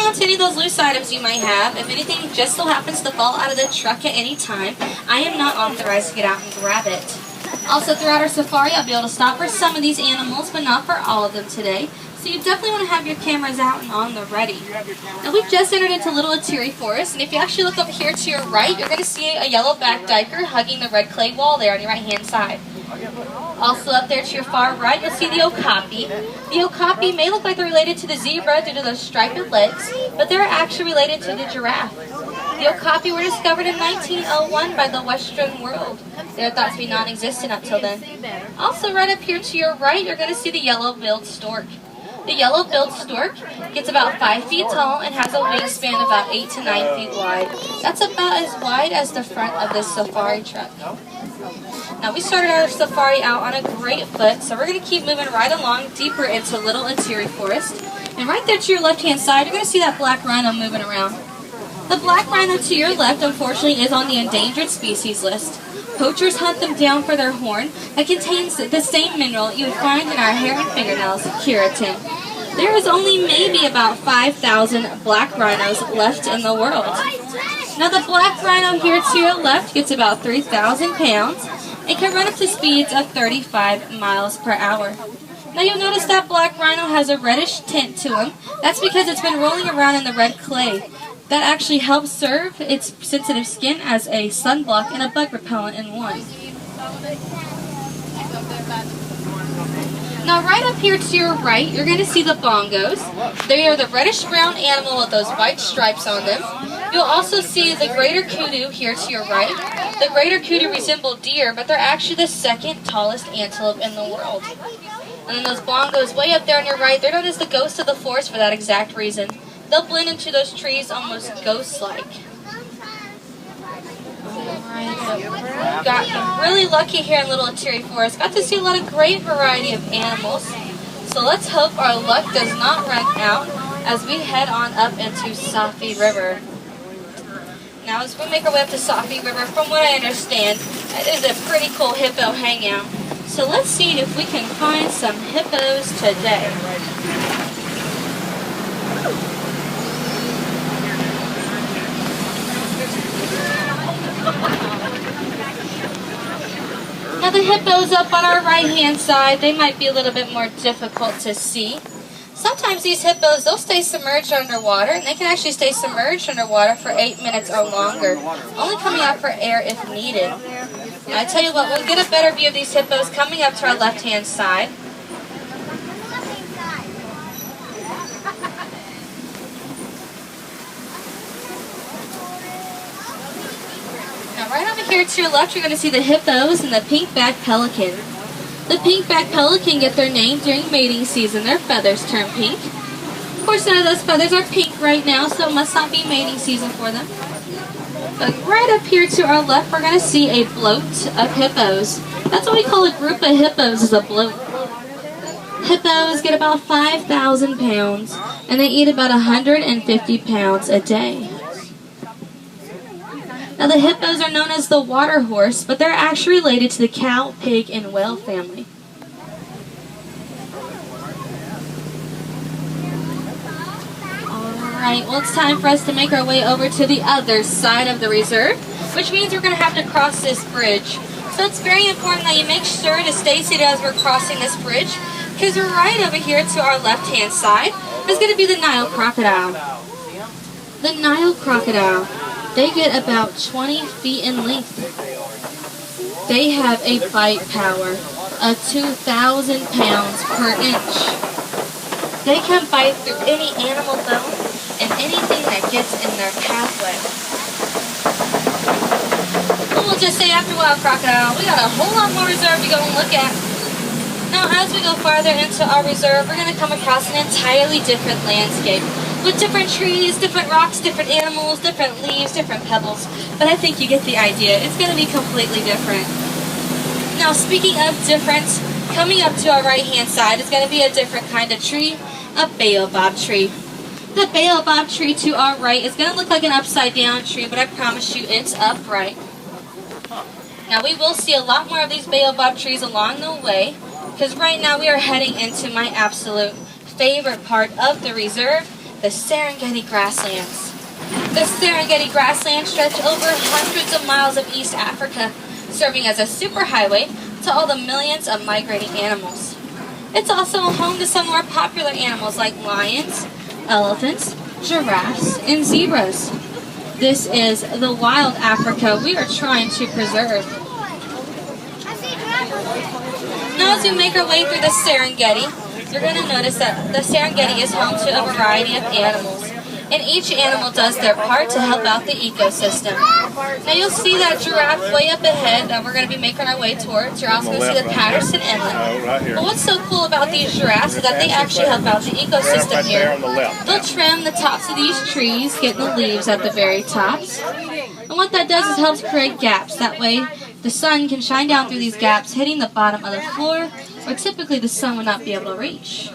on to any of those loose items you might have. If anything just so happens to fall out of the truck at any time, I am not authorized to get out and grab it. Also, throughout our safari, I'll be able to stop for some of these animals, but not for all of them today. So you definitely want to have your cameras out and on the ready. Now we've just entered into Little Atiri Forest, and if you actually look over here to your right, you're going to see a yellow-backed duiker hugging the red clay wall there on your right-hand side. Also up there to your far right, you'll see the okapi. The okapi may look like they're related to the zebra due to those striped legs, but they're actually related to the giraffe. The okapi were discovered in 1901 by the Western world. They are thought to be non-existent up till then. Also right up here to your right, you're going to see the yellow-billed stork. The yellow-billed stork gets about 5 feet tall and has a wingspan of about 8 to 9 feet wide. That's about as wide as the front of this safari truck. Now we started our safari out on a great foot, so we're going to keep moving right along deeper into Little Atiri Forest. And right there to your left-hand side, you're going to see that black rhino moving around. The black rhino to your left, unfortunately, is on the endangered species list. Poachers hunt them down for their horn that contains the same mineral you would find in our hair and fingernails, keratin. There is only maybe about 5,000 black rhinos left in the world. Now the black rhino here to your left gets about 3,000 pounds and can run up to speeds of 35 miles per hour. Now you'll notice that black rhino has a reddish tint to him. That's because it's been rolling around in the red clay. That actually helps serve its sensitive skin as a sunblock and a bug repellent in one. Now right up here to your right, you're going to see the bongos. They are the reddish-brown animal with those white stripes on them. You'll also see the greater kudu here to your right. The greater kudu resemble deer, but they're actually the second tallest antelope in the world. And then those bongos way up there on your right, they're known as the ghosts of the forest for that exact reason. They'll blend into those trees almost ghost-like. Alright, got really lucky here in Little Atiri Forest. Got to see a lot of great variety of animals. So let's hope our luck does not run out as we head on up into Safi River. Now as we make our way up to Safi River, from what I understand, it is a pretty cool hippo hangout. So let's see if we can find some hippos today. Now the hippos up on our right-hand side, they might be a little bit more difficult to see. Sometimes these hippos, they'll stay submerged underwater, and they can actually stay submerged underwater for 8 minutes or longer, only coming out for air if needed. Now I tell you what, we'll get a better view of these hippos coming up to our left-hand side. Right over here to your left, you're going to see the hippos and the pink-backed pelican. The pink-backed pelican get their name during mating season. Their feathers turn pink. Of course, none of those feathers are pink right now, so it must not be mating season for them. But right up here to our left, we're going to see a bloat of hippos. That's what we call a group of hippos, is a bloat. Hippos get about 5,000 pounds, and they eat about 150 pounds a day. Now the hippos are known as the water horse, but they're actually related to the cow, pig, and whale family. Alright, well it's time for us to make our way over to the other side of the reserve, which means we're going to have to cross this bridge. So it's very important that you make sure to stay seated as we're crossing this bridge, because right over here to our left-hand side is going to be the Nile crocodile. The Nile crocodile. They get about 20 feet in length. They have a bite power of 2,000 pounds per inch. They can bite through any animal bone and anything that gets in their pathway. And we'll just say after Wild Crocodile, we got a whole lot more reserve to go and look at. Now as we go farther into our reserve, we're going to come across an entirely different landscape. With different trees, different rocks, different animals, different leaves, different pebbles. But I think you get the idea. It's going to be completely different. Now, speaking of different, coming up to our right-hand side is going to be a different kind of tree, a baobab tree. The baobab tree to our right is going to look like an upside-down tree, but I promise you it's upright. Now, we will see a lot more of these baobab trees along the way, because right now we are heading into my absolute favorite part of the reserve. the Serengeti grasslands. The Serengeti grasslands stretch over hundreds of miles of East Africa, serving as a superhighway to all the millions of migrating animals. It's also home to some more popular animals like lions, elephants, giraffes, and zebras. This is the wild Africa we are trying to preserve. Now as we make our way through the Serengeti, you're going to notice that the Serengeti is home to a variety of animals. And each animal does their part to help out the ecosystem. Now you'll see that giraffe way up ahead that we're going to be making our way towards. You're also going to see the Patterson Inlet. But what's so cool about these giraffes is that they actually help out the ecosystem here. They'll trim the tops of these trees, getting the leaves at the very tops. And what that does is helps create gaps. That way the sun can shine down through these gaps, hitting the bottom of the floor, where typically the sun would not be able to reach.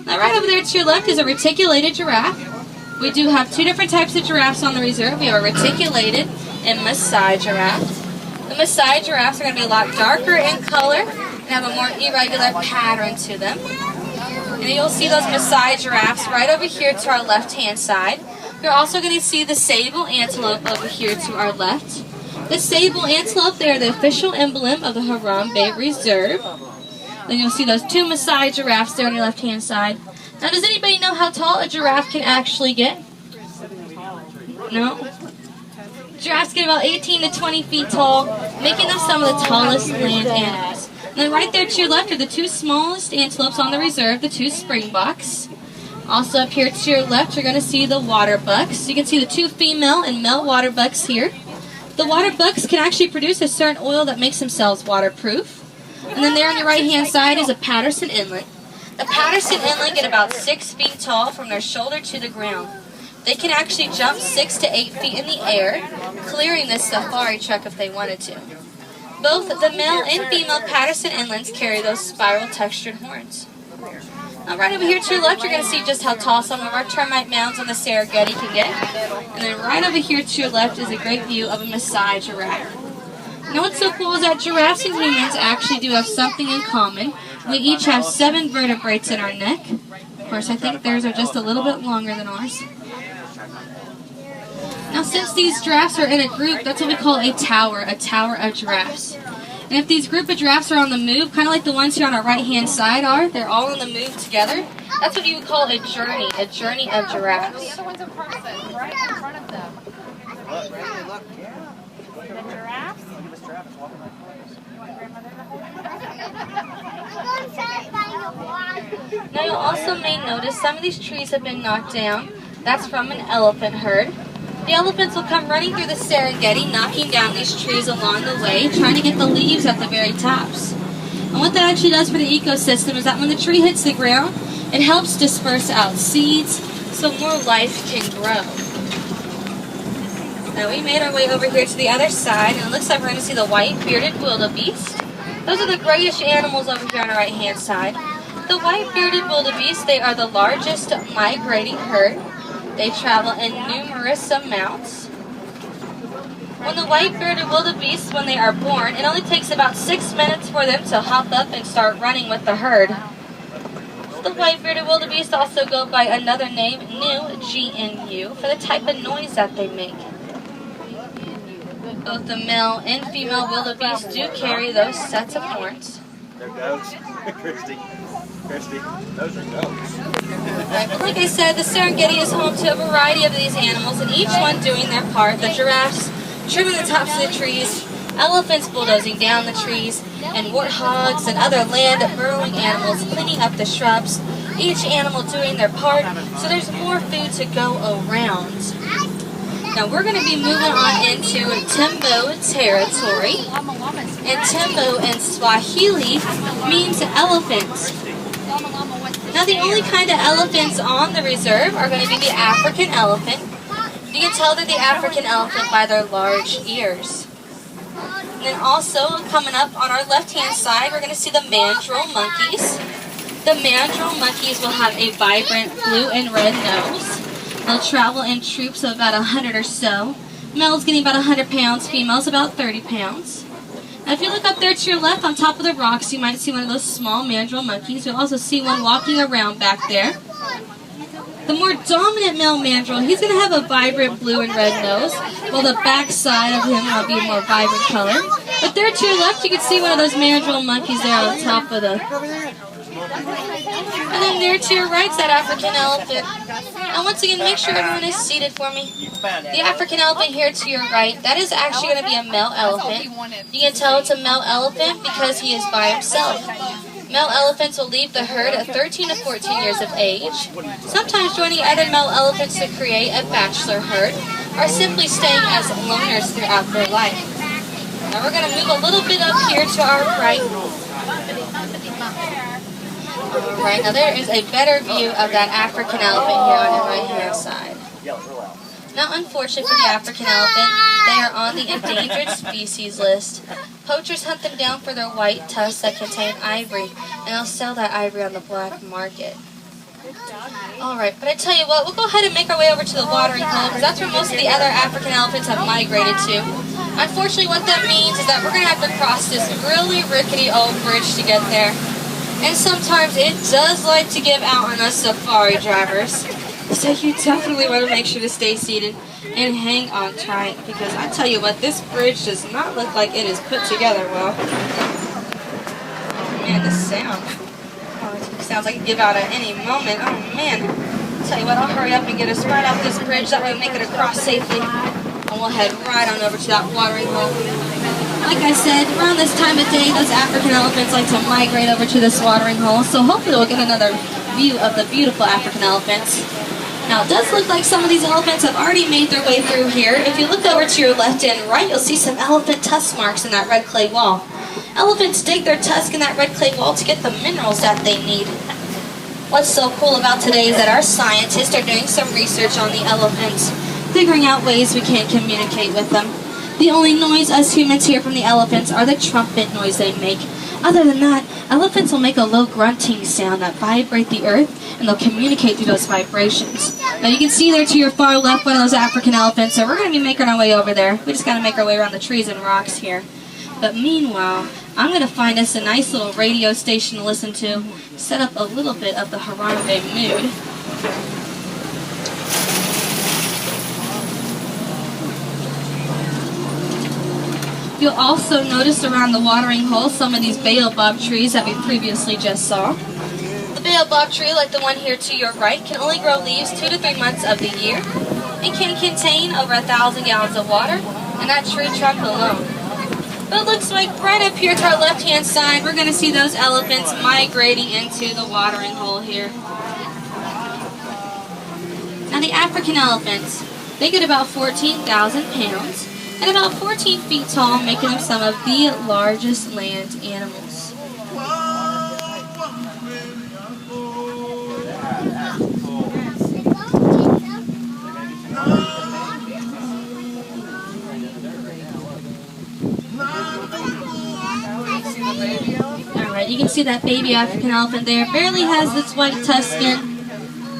Now right over there to your left is a reticulated giraffe. We do have two different types of giraffes on the reserve. We have a reticulated and Maasai giraffe. The Maasai giraffes are going to be a lot darker in color and have a more irregular pattern to them. And you'll see those Maasai giraffes right over here to our left-hand side. You're also going to see the sable antelope over here to our left. The sable antelope, they are the official emblem of the Harambe Reserve. Then you'll see those two Maasai giraffes there on your left-hand side. Now, does anybody know how tall a giraffe can actually get? No? Giraffes get about 18 to 20 feet tall, making them some of the tallest land animals. And then right there to your left are the two smallest antelopes on the reserve, the two springboks. Also up here to your left, you're going to see the water bucks. You can see the two female and male water bucks here. The water bucks can actually produce a certain oil that makes themselves waterproof. And then there on your right-hand side is a Patterson Inlet. The Patterson Inlet get about 6 feet tall from their shoulder to the ground. They can actually jump 6 to 8 feet in the air, clearing this safari truck if they wanted to. Both the male and female Patterson Inlets carry those spiral textured horns. Now right over here to your left, you're going to see just how tall some of our termite mounds on the Serengeti can get. And then right over here to your left is a great view of a Maasai giraffe. Now what's so cool is that giraffes and humans actually do have something in common. We each have 7 vertebrates in our neck. Of course, I think theirs are just a little bit longer than ours. Now, since these giraffes are in a group, that's what we call a tower of giraffes. And if these group of giraffes are on the move, kind of like the ones here on our right-hand side are, they're all on the move together, that's what you would call a journey of giraffes. The other ones in front of them, right in front of them. Look. The giraffes? Now you also may notice some of these trees have been knocked down. That's from an elephant herd. The elephants will come running through the Serengeti, knocking down these trees along the way, trying to get the leaves at the very tops. And what that actually does for the ecosystem is that when the tree hits the ground, it helps disperse out seeds so more life can grow. Now we made our way over here to the other side, and it looks like we're going to see the white-bearded wildebeest. Those are the grayish animals over here on the right-hand side. The white-bearded wildebeest, they are the largest migrating herd. They travel in numerous amounts. When the white-bearded wildebeest, when they are born, it only takes about 6 minutes for them to hop up and start running with the herd. The white-bearded wildebeest also go by another name, Gnu, G-N-U, for the type of noise that they make. Both the male and female wildebeest do carry those sets of horns. They're goats. Christy, those are goats. Right, but like I said, the Serengeti is home to a variety of these animals, and each one doing their part. The giraffes trimming the tops of the trees, elephants bulldozing down the trees, and warthogs and other land-burrowing animals cleaning up the shrubs. Each animal doing their part, so there's more food to go around. Now we're going to be moving on into Tembo territory. And Tembo in Swahili means elephant. Now the only kind of elephants on the reserve are going to be the African elephant. You can tell they're the African elephant by their large ears. And then also coming up on our left-hand side, we're going to see the mandrill monkeys. The mandrill monkeys will have a vibrant blue and red nose. They'll travel in troops of about 100 or so. Males getting about 100 pounds, females about 30 pounds. Now if you look up there to your left on top of the rocks, you might see one of those small mandrill monkeys. You'll also see one walking around back there. The more dominant male mandrill, he's going to have a vibrant blue and red nose, while the back side of him will be a more vibrant color. But there to your left, you can see one of those mandrill monkeys there on top of the... And then there to your right's that African elephant. And once again, make sure everyone is seated for me. The African elephant here to your right, that is actually going to be a male elephant. You can tell it's a male elephant because he is by himself. Male elephants will leave the herd at 13 to 14 years of age, sometimes joining other male elephants to create a bachelor herd, or simply staying as loners throughout their life. Now we're going to move a little bit up here to our right. Alright, now there is a better view of that African elephant here on the right-hand side. Now, unfortunately for the African elephant, they are on the endangered species list. Poachers hunt them down for their white tusks that contain ivory, and they'll sell that ivory on the black market. Alright, but I tell you what, we'll go ahead and make our way over to the watering hole, because that's where most of the other African elephants have migrated to. Unfortunately, what that means is that we're going to have to cross this really rickety old bridge to get there. And sometimes it does like to give out on us safari drivers. So you definitely want to make sure to stay seated and hang on tight, because I tell you what, this bridge does not look like it is put together well. Oh man, the sound. Oh, it sounds like it give out at any moment. Oh man. I'll tell you what, I'll hurry up and get us right off this bridge, that way we make it across safely. And we'll head right on over to that watering hole. Like I said, around this time of day, those African elephants like to migrate over to this watering hole, so hopefully we'll get another view of the beautiful African elephants. Now, it does look like some of these elephants have already made their way through here. If you look over to your left and right, you'll see some elephant tusk marks in that red clay wall. Elephants dig their tusk in that red clay wall to get the minerals that they need. What's so cool about today is that our scientists are doing some research on the elephants, figuring out ways we can communicate with them. The only noise us humans hear from the elephants are the trumpet noise they make. Other than that, elephants will make a low grunting sound that vibrate the earth, and they'll communicate through those vibrations. Now you can see there to your far left one of those African elephants, so we're going to be making our way over there. We just got to make our way around the trees and rocks here. But meanwhile, I'm going to find us a nice little radio station to listen to, set up a little bit of the Harambe mood. You'll also notice around the watering hole some of these baobab trees that we previously just saw. The baobab tree, like the one here to your right, can only grow leaves 2 to 3 months of the year. It can contain over 1,000 gallons of water, and that tree trunk alone. But it looks like right up here to our left-hand side, we're going to see those elephants migrating into the watering hole here. Now the African elephants, they get about 14,000 pounds. And about 14 feet tall, making them some of the largest land animals. Alright, you can see that baby African elephant there. Barely has its white tusk skin.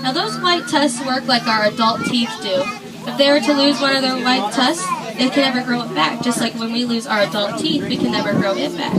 Now those white tusks work like our adult teeth do. If they were to lose one of their white tusks, they can never grow it back, just like when we lose our adult teeth, we can never grow it back.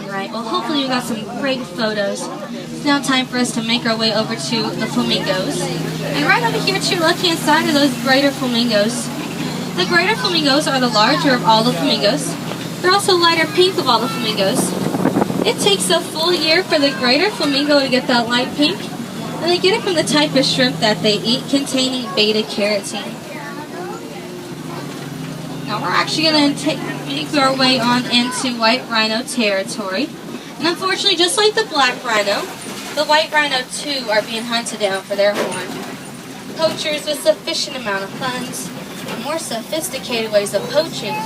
Alright, well hopefully you got some great photos. It's now time for us to make our way over to the flamingos. And right over here to your left-hand side are those greater flamingos. The greater flamingos are the larger of all the flamingos. They're also lighter pink of all the flamingos. It takes a full year for the greater flamingo to get that light pink, and they get it from the type of shrimp that they eat containing beta-carotene. Now we're actually going to make our way on into white rhino territory. And unfortunately, just like the black rhino, the white rhino too are being hunted down for their horn. Poachers with sufficient amount of funds and more sophisticated ways of poaching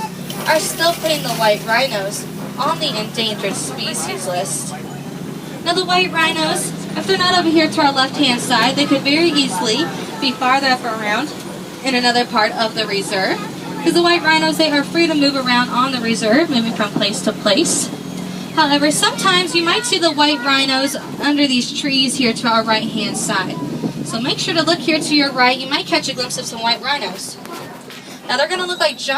are still putting the white rhinos on the endangered species list. Now the white rhinos, if they're not over here to our left-hand side, they could very easily be farther up around in another part of the reserve. Because the white rhinos, they are free to move around on the reserve, moving from place to place. However, sometimes you might see the white rhinos under these trees here to our right-hand side. So make sure to look here to your right. You might catch a glimpse of some white rhinos. Now they're going to look like giant